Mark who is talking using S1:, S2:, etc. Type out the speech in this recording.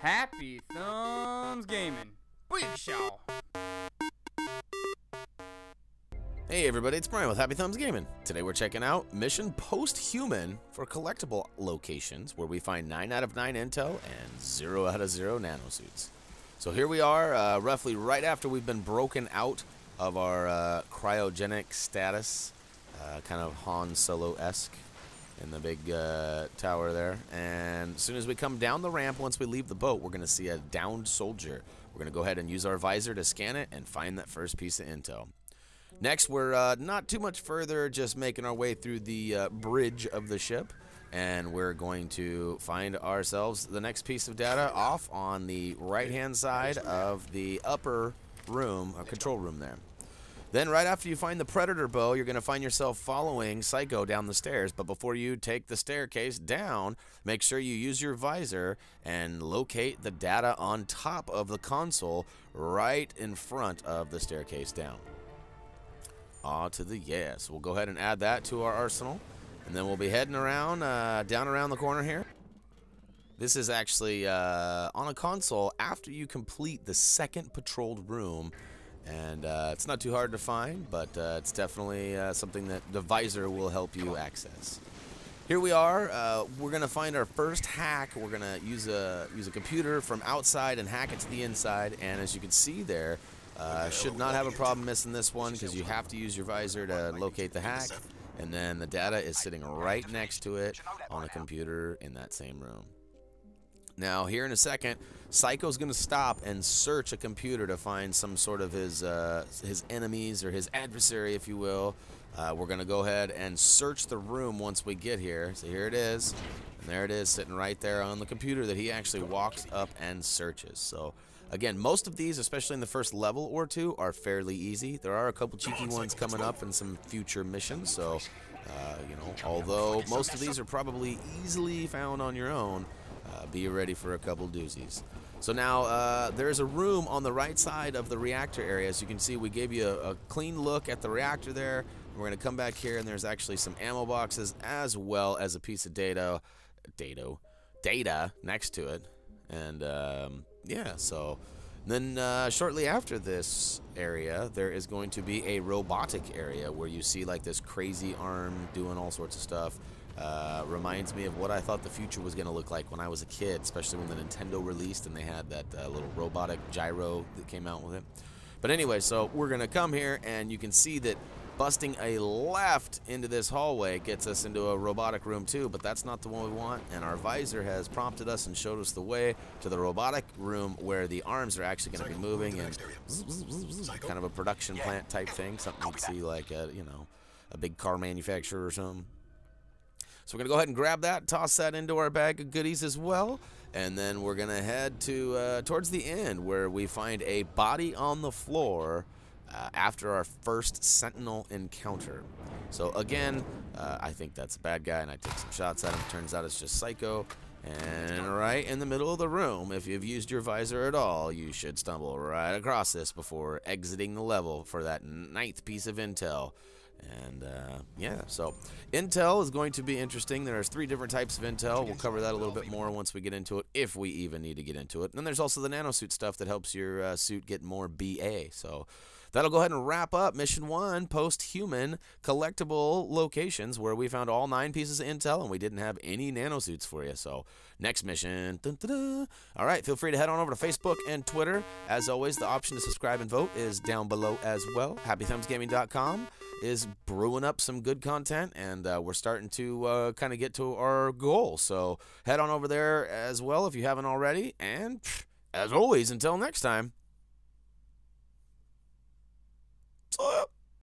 S1: Happy Thumbs Gaming. Big show.
S2: Hey everybody, it's Brian with Happy Thumbs Gaming. Today we're checking out Mission Post-Human for collectible locations, where we find 9 out of 9 intel and 0 out of 0 nanosuits. So here we are, roughly right after we've been broken out of our cryogenic status, kind of Han Solo-esque in the big tower there. And as soon as we come down the ramp, once we leave the boat, we're going to see a downed soldier. We're going to go ahead and use our visor to scan it and find that first piece of intel. Next, we're not too much further, just making our way through the bridge of the ship, and we're going to find ourselves the next piece of data off on the right-hand side of the upper room, control room there. Then right after you find the Predator bow, you're going to find yourself following Psycho down the stairs. But before you take the staircase down, make sure you use your visor and locate the data on top of the console right in front of the staircase down. Aw to the yes. We'll go ahead and add that to our arsenal. And then we'll be heading around, down around the corner here. This is actually on a console after you complete the second patrolled room. And it's not too hard to find, but it's definitely something that the visor will help you access. Here we are. We're going to find our first hack. We're going to use a computer from outside and hack it to the inside. And as you can see there, should not have a problem missing this one, because you have to use your visor to locate the hack. And then the data is sitting right next to it on a computer in that same room. Now, here in a second, Psycho's going to stop and search a computer to find some sort of his enemies, or his adversary, if you will. We're going to go ahead and search the room once we get here. So here it is. And there it is, sitting right there on the computer that he actually walks up and searches. So, again, most of these, especially in the first level or two, are fairly easy. There are a couple cheeky ones coming up in some future missions. So, you know, although most of these are probably easily found on your own, be ready for a couple doozies. So now there's a room on the right side of the reactor area. As you can see, we gave you a clean look at the reactor there. We're going to come back here, and there's actually some ammo boxes as well as a piece of data next to it. And yeah, so then shortly after this area, there is going to be a robotic area where you see like this crazy arm doing all sorts of stuff. Reminds me of what I thought the future was going to look like when I was a kid, especially when the Nintendo released and they had that little robotic gyro that came out with it. But anyway, so we're going to come here, and you can see that busting a left into this hallway gets us into a robotic room too, but that's not the one we want, and our visor has prompted us and showed us the way to the robotic room where the arms are actually going to be moving, and kind of a production plant type thing, something you'd see like a, you know, a big car manufacturer or something. So we're going to go ahead and grab that, toss that into our bag of goodies as well, and then we're going to head to towards the end where we find a body on the floor after our first Sentinel encounter. So again, I think that's a bad guy, and I take some shots at him. Turns out it's just Psycho. And right in the middle of the room, if you've used your visor at all, you should stumble right across this before exiting the level for that 9th piece of intel. And yeah, so intel is going to be interesting. There's 3 different types of intel. We'll cover that a little bit more once we get into it, if we even need to get into it. And then there's also the nanosuit stuff that helps your suit get more BA. So that'll go ahead and wrap up Mission 1, Post-Human Collectible Locations, where we found all 9 pieces of intel and we didn't have any nanosuits for you. So next mission. Dun, dun, dun. All right, feel free to head on over to Facebook and Twitter. As always, the option to subscribe and vote is down below as well. HappyThumbsGaming.com is brewing up some good content, and we're starting to kind of get to our goal. So head on over there as well if you haven't already. And as always, until next time. So